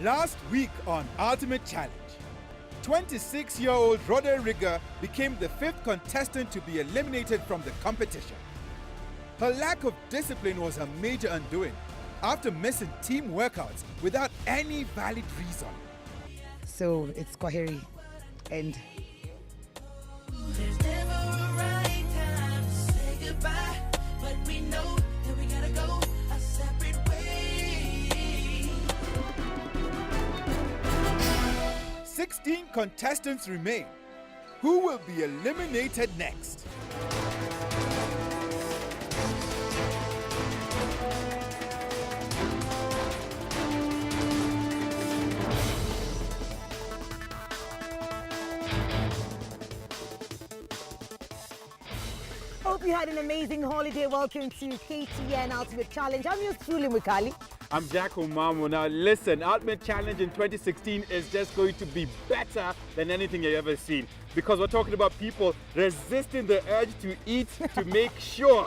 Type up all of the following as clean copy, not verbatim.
Last week on Ultimate Challenge, 26-year-old Roderiga became the 5th contestant to be eliminated from the competition. Her lack of discipline was her major undoing after missing team workouts without any valid reason. So it's Kwaheri and There's never a right time to say goodbye, but we know that we gotta go a separate way. 16 contestants remain. Who will be eliminated next? hope you had an amazing holiday. Welcome to KTN Ultimate Challenge. I'm yours truly, Mukali. I'm Jack Omamu. Now listen, Ultimate Challenge in 2016 is just going to be better than anything you've ever seen, because we're talking about people resisting the urge to eat to make sure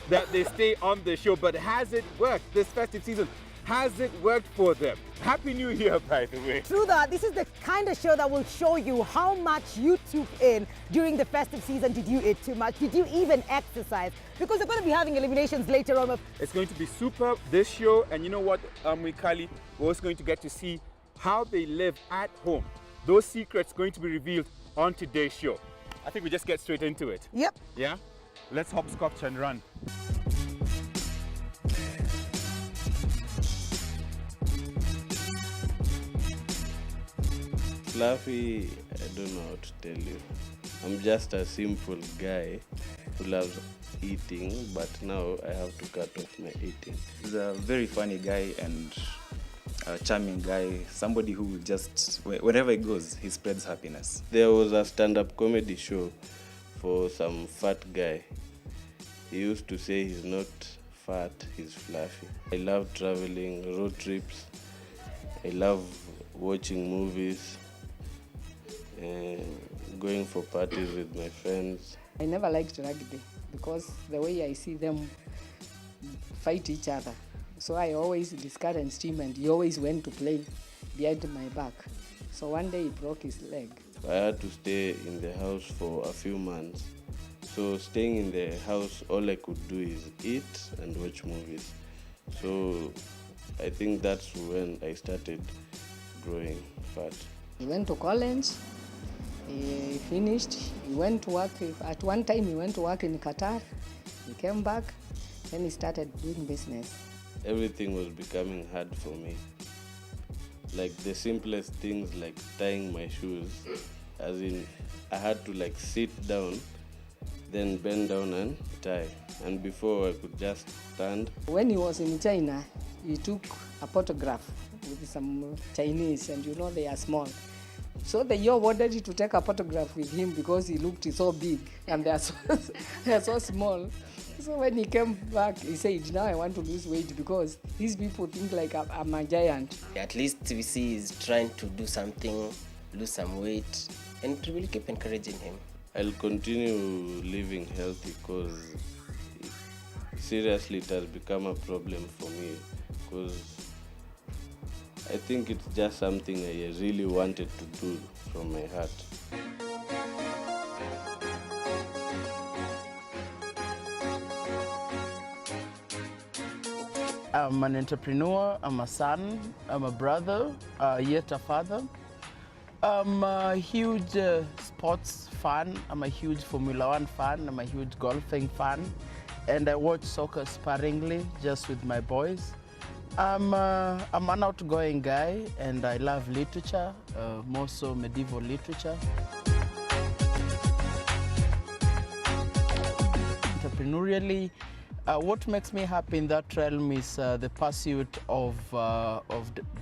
that they stay on the show. But has it worked this festive season? Has it worked for them? Happy New Year, by the way. True that. This is the kind of show that will show you how much you took in during the festive season. Did you eat too much? Did you even exercise? Because we're going to be having eliminations later on. It's going to be super, this show. And you know what, Mikali, we're also going to get to see how they live at home. Those secrets going to be revealed on today's show. I think we just get straight into it. Yep. Yeah? Let's hopscotch and run. Fluffy, I don't know how to tell you. I'm just a simple guy who loves eating, but now I have to cut off my eating. He's a very funny guy and a charming guy, somebody who will just, wherever he goes, he spreads happiness. There was a stand-up comedy show for some fat guy. He used to say he's not fat, he's fluffy. I love traveling, road trips. I love watching movies, going for parties with my friends. I never liked rugby because the way I see them fight each other. So I always discouraged him and he always went to play behind my back. So one day he broke his leg. I had to stay in the house for a few months. So staying in the house, all I could do is eat and watch movies. So I think that's when I started growing fat. He went to college, he finished, he went to work. At one time he went to work in Qatar, he came back, then he started doing business. Everything was becoming hard for me. Like the simplest things like tying my shoes, as in I had to like sit down, then bend down and tie. And before I could just stand. When he was in China, he took a photograph with some Chinese, and you know they are small. So the year wanted to take a photograph with him because he looked so big and they are so small. So when he came back, he said, now I want to lose weight because these people think like I'm a giant. At least we see he's trying to do something, lose some weight, and to really keep encouraging him. I'll continue living healthy because seriously it has become a problem for me, because I think it's just something I really wanted to do from my heart. I'm an entrepreneur, I'm a son, I'm a brother, yet a father. I'm a huge sports fan, I'm a huge Formula One fan, I'm a huge golfing fan, and I watch soccer sparingly just with my boys. I'm an outgoing guy and I love literature, more so medieval literature. Entrepreneurially, what makes me happy in that realm is the pursuit of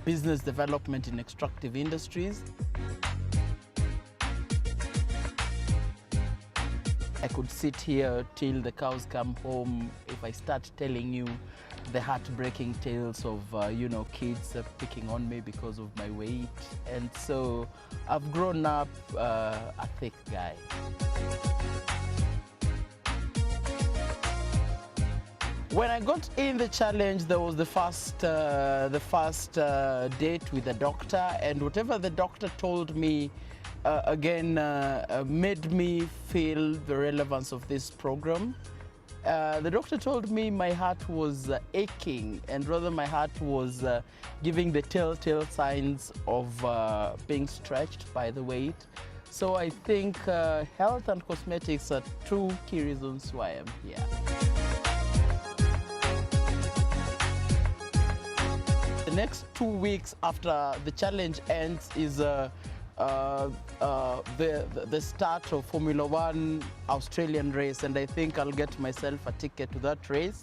business development in extractive industries. I could sit here till the cows come home if I start telling you the heartbreaking tales of kids picking on me because of my weight. And so I've grown up a thick guy. When I got in the challenge, there was the first date with the doctor, and whatever the doctor told me, made me feel the relevance of this program. The doctor told me my heart was aching, and rather my heart was giving the telltale signs of being stretched by the weight. So I think health and cosmetics are two key reasons why I'm here. The next 2 weeks after the challenge ends is the start of Formula One Australian race, and I think I'll get myself a ticket to that race.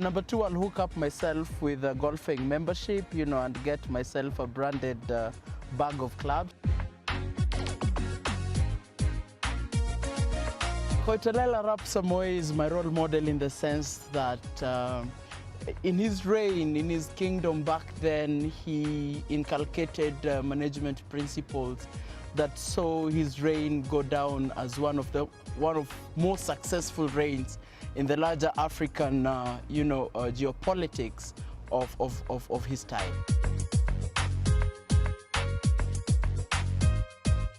Number two, I'll hook up myself with a golfing membership, you know, and get myself a branded bag of clubs. Koitalel Arap Samoei is my role model in the sense that in his reign, in his kingdom back then, he inculcated management principles that saw his reign go down as one of most successful reigns in the larger African, geopolitics of his time.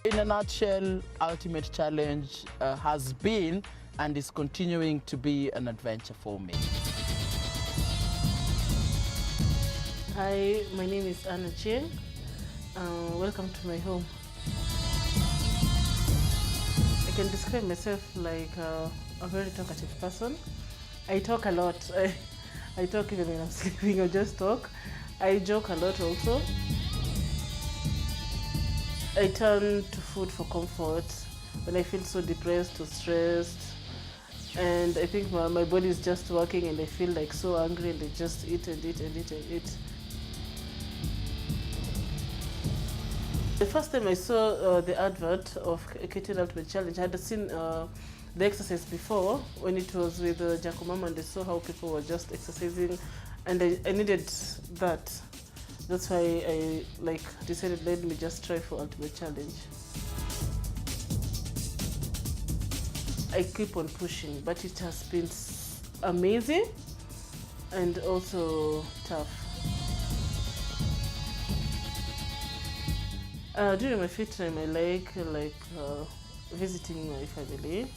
In a nutshell, Ultimate Challenge has been and is continuing to be an adventure for me. Hi, my name is Anna Cheng. Welcome to my home. I can describe myself like a very talkative person. I talk a lot. I talk even when I'm sleeping, I just talk. I joke a lot also. I turn to food for comfort when I feel so depressed or stressed. And I think my body is just working and I feel like so hungry and I just eat and eat and eat and eat. The first time I saw the advert of KTN Ultimate Challenge, I had seen the exercise before when it was with Jacomama, and I saw how people were just exercising, and I needed that. That's why I decided, let me just try for Ultimate Challenge. I keep on pushing, but it has been amazing and also tough. During my free time, I like visiting my family.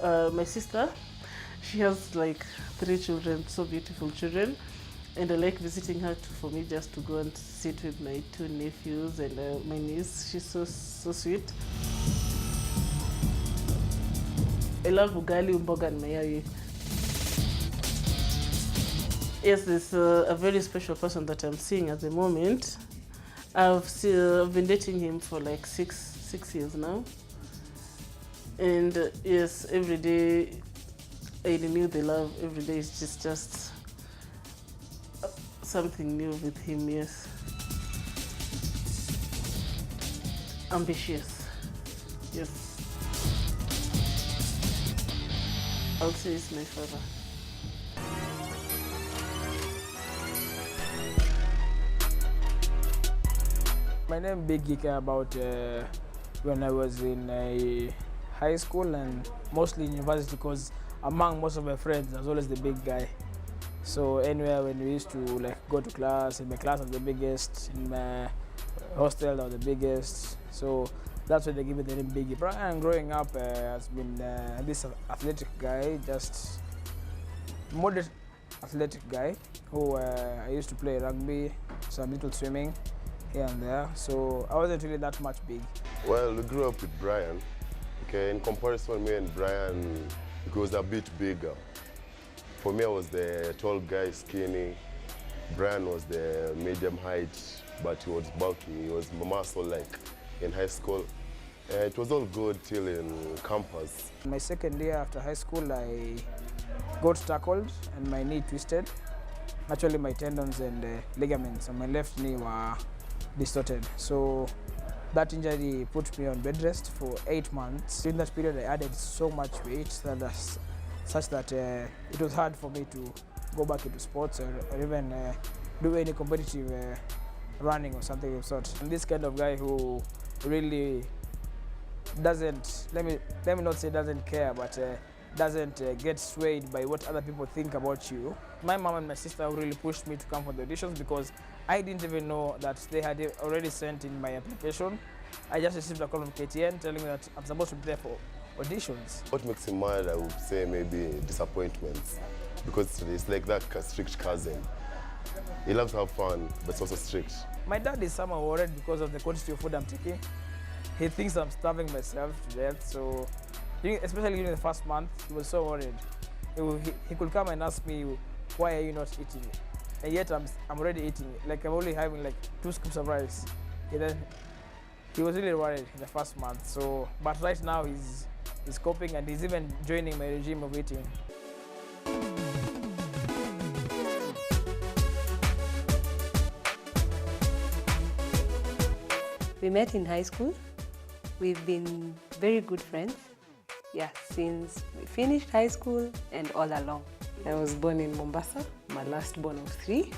My sister, she has like 3 children, so beautiful children, and I like visiting her for me just to go and sit with my 2 nephews and my niece. She's so sweet. I love ugali, mboga, and mayai. Yes, there's a very special person that I'm seeing at the moment. I've been dating him for like six years now. And yes, every day I renew the love. Every day is just something new with him, yes. Ambitious, yes. I'll say it's my father. My name Biggie came about when I was in high school and mostly in university, because among most of my friends I was always the big guy. So anywhere when we used to go to class, in my class I was the biggest, in my hostel I was the biggest. So that's why they give me the name Biggie. Brian growing up has been this athletic guy, just moderate athletic guy who I used to play rugby, some little swimming here and there, so I wasn't really that much big. Well, we grew up with Brian. Okay, in comparison, me and Brian, he was a bit bigger. For me, I was the tall guy, skinny. Brian was the medium height, but he was bulky. He was muscle-like in high school. It was all good till in campus. My second year after high school, I got tackled and my knee twisted. Actually, my tendons and ligaments on my left knee were distorted. So that injury put me on bed rest for 8 months. In that period, I added so much weight such that it was hard for me to go back into sports or even do any competitive running or something of sort. I'm this kind of guy who really doesn't, let me not say doesn't care, but doesn't get swayed by what other people think about you. My mom and my sister really pushed me to come for the auditions because I didn't even know that they had already sent in my application. I just received a call from KTN telling me that I'm supposed to be there for auditions. What makes him mad, I would say maybe disappointments, because it's like that strict cousin. He loves to have fun, but it's also strict. My dad is somehow worried because of the quantity of food I'm taking. He thinks I'm starving myself to death, so especially during the first month, he was so worried. He could come and ask me, why are you not eating? And yet I'm already eating. Like I'm only having like 2 scoops of rice. And then he was really worried in the first month. So, but right now he's coping and he's even joining my regime of eating. We met in high school. We've been very good friends, since we finished high school and all along. I was born in Mombasa, my last born of 3,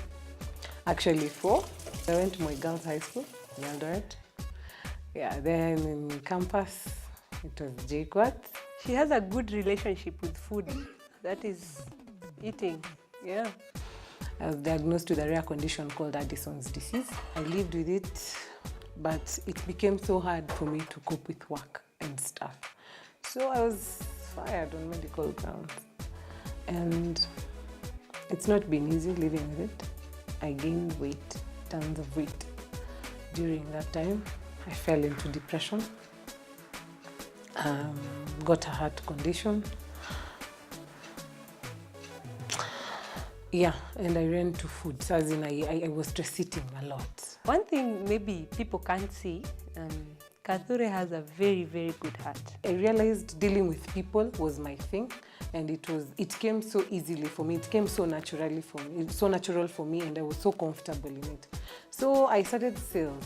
actually 4. I went to my girls' high school, Eldoret. Then in campus, it was JKUAT. She has a good relationship with food, that is eating, I was diagnosed with a rare condition called Addison's disease. I lived with it, but it became so hard for me to cope with work and stuff. So I was fired on medical grounds. And it's not been easy living with it. I gained weight, tons of weight. During that time, I fell into depression, got a heart condition. And I ran to food. So as in I was stress eating a lot. One thing maybe people can't see, Kathure has a very, very good heart. I realized dealing with people was my thing, and it came so easily for me. It came so naturally for me. It's so natural for me, and I was so comfortable in it. So I started sales.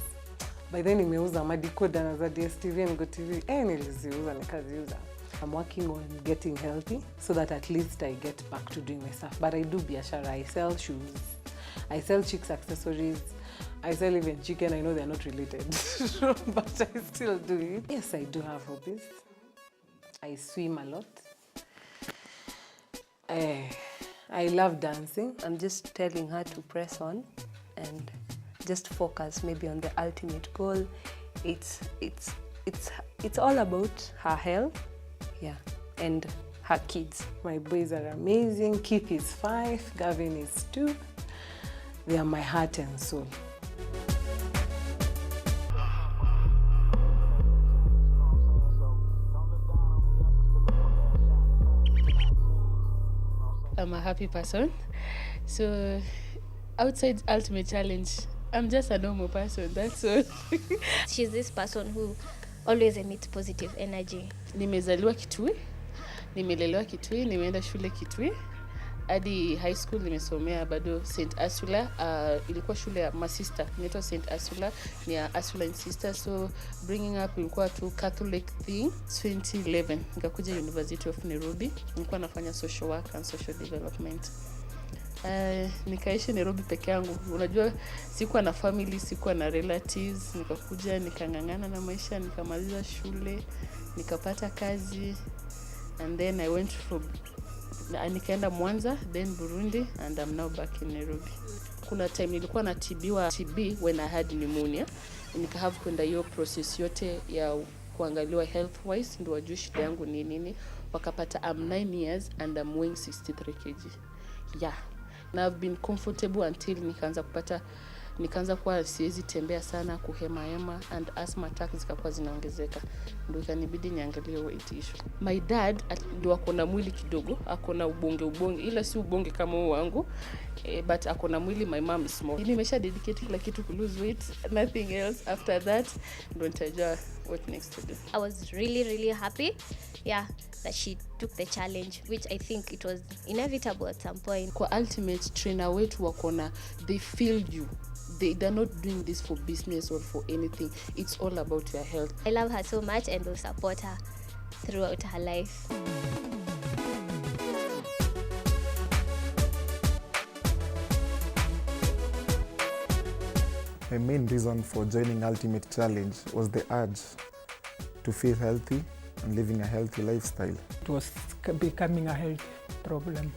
By then nimeuza madikoda na za DSTV and GoTV. Niliziuza nikaziuza. I'm working on getting healthy so that at least I get back to doing my stuff. But I do biashara. I sell shoes. I sell chicks accessories. I sell even chicken. I know they're not related, but I still do it. Yes, I do have hobbies. I swim a lot. I love dancing. I'm just telling her to press on and just focus maybe on the ultimate goal. It's all about her health, and her kids. My boys are amazing. Keith is 5, Gavin is 2. They are my heart and soul. I'm a happy person. So outside Ultimate Challenge, I'm just a normal person, that's all. She's this person who always emits positive energy. Nimezaliwa Kitui, nimelelewa Kitui, nimeenda shule Kitui. Hadi high school nimesomea bado St. Ursula. Ilikuwa shule ya masista, inaitwa St. Ursula, ni ya Ursuline sister. So bringing up ilikuwa tu Catholic thing. 2011 nikakuja University of Nairobi, nilikuwa nafanya social work and social development. Nikaishi Nairobi peke yangu. Unajua sikuwa na family, sikuwa na relatives. Nikakuja nikangangana na maisha, nikamaliza shule, nikapata kazi, and then I went from nikaenda Mwanza, then Burundi, and I'm now back in Nairobi. Kuna time nilikuwa na TB when I had pneumonia. Nikahave kwenda hiyo process yote ya kuangaliwa health wise ndio wajue shida yangu ni nini. Wakapata I'm 9 years and I'm weighing 63 kg. And I've been comfortable until nikaanza kuwa siwezi tembea sana, kuhema and asthma attacks zikakuwa zinaongezeka. Ndio ikanibidi niangalie weight issue. My dad ndio akona mwili kidogo, akona ubonge ila si ubonge kama huo wangu, but akona mwili. My mom is small. Nimesha dedicate kila kitu to lose weight, nothing else. After that ndio nitajua what next to do. I was really, really happy that she took the challenge, which I think it was inevitable at some point. Kwa ultimate trainer wetu wakona, they feel you. They're not doing this for business or for anything. It's all about your health. I love her so much and will support her throughout her life. My main reason for joining Ultimate Challenge was the urge to feel healthy and living a healthy lifestyle. It was becoming a health problem.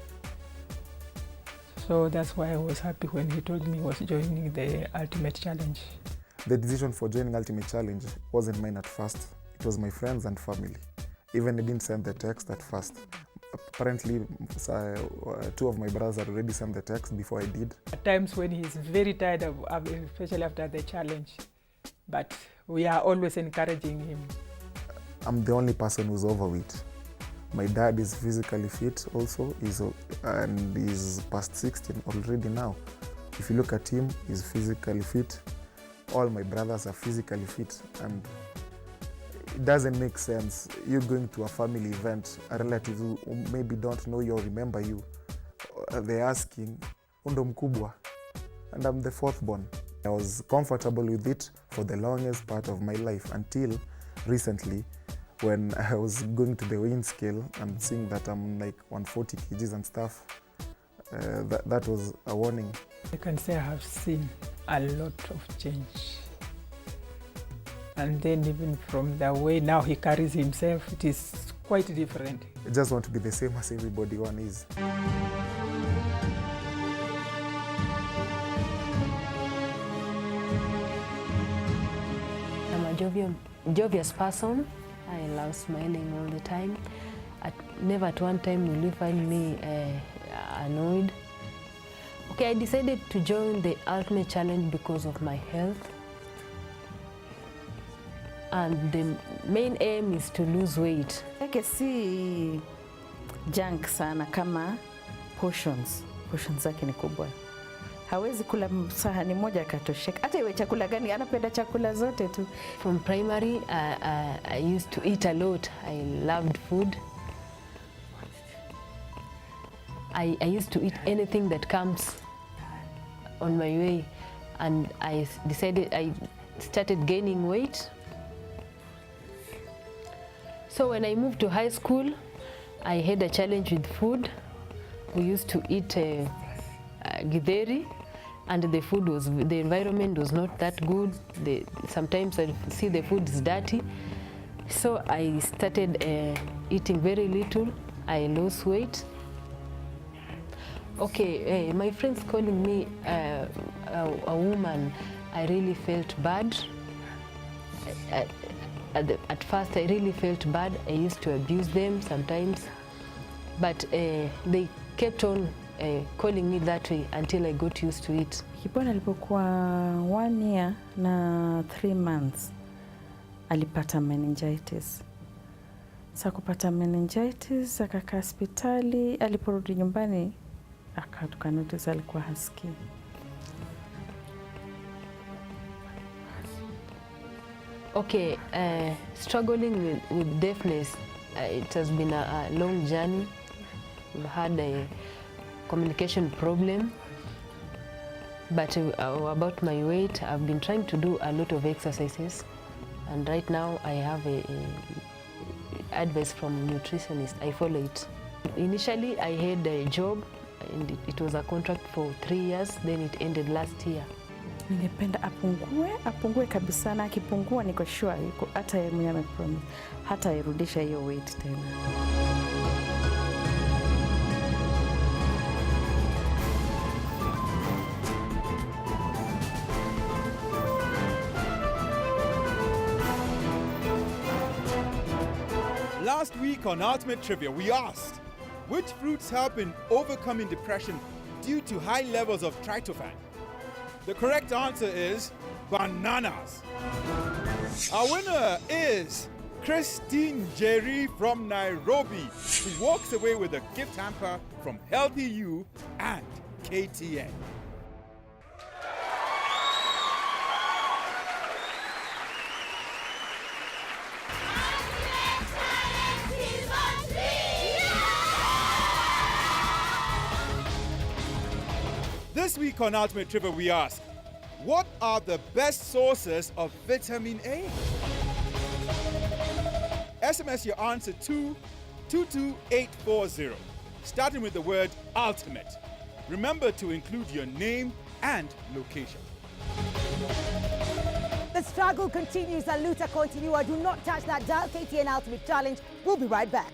So that's why I was happy when he told me he was joining the Ultimate Challenge. The decision for joining Ultimate Challenge wasn't mine at first. It was my friends and family. Even I didn't send the text at first. Apparently, 2 of my brothers had already sent the text before I did. At times when he's very tired, especially after the challenge, but we are always encouraging him. I'm the only person who's overweight. My dad is physically fit also, and he's past 16 already now. If you look at him, he's physically fit. All my brothers are physically fit, and it doesn't make sense. You're going to a family event, a relative who maybe don't know you or remember you. They're asking, "Undo mkubwa?" And I'm the 4th born. I was comfortable with it for the longest part of my life until recently, when I was going to the weighing scale and seeing that I'm like 140 kgs and stuff. That was a warning. I can say I have seen a lot of change. And then even from the way now he carries himself, it is quite different. I just want to be the same as everybody one is. I'm a jovious person. I love smiling all the time. Never at one time will you find me annoyed. Okay, I decided to join the Ultimate Challenge because of my health. And the main aim is to lose weight. Yake si junk sana kama portions. Portions zake ni kubwa. Hawezi kula sahani moja akatosheka. Hata iwe chakula gani, anapenda chakula zote tu. From primary, I used to eat a lot. I loved food. I used to eat anything that comes on my way. And I started gaining weight. So when I moved to high school, I had a challenge with food. We used to eat githeri, and the environment was not that good. Sometimes I see the food is dirty. So I started eating very little. I lost weight. Okay, my friends calling me a woman, I really felt bad. At first I really felt bad. I used to abuse them sometimes, but they kept on calling me that way until I got used to it. Kipona alipokuwa 1 year na 3 months alipata meningitis. Sasa kupata meningitis akakaa hospitali, aliporudi nyumbani tukanotice alikuwa hasikii. Okay, struggling with deafness, it has been a long journey. We've had a communication problem, but about my weight, I've been trying to do a lot of exercises, and right now I have a advice from nutritionist. I follow it. Initially, I had a job, and it was a contract for 3 years, then it ended last year. Ningependa apungue kabisa, na akipungua niko sure hata yeye mwenyewe amepromise hata irudisha hiyo weight tena. Last week on Ultimate Trivia, we asked, which fruits help in overcoming depression due to high levels of tryptophan? The correct answer is bananas. Our winner is Christine Jerry from Nairobi, who walks away with a gift hamper from Healthy You and KTN. This week on Ultimate Trivia, we ask, what are the best sources of vitamin A? SMS your answer to 22840, starting with the word ultimate. Remember to include your name and location. The The struggle continues. La luta continua. Do not touch that dial. KTN Ultimate Challenge. We'll be right back.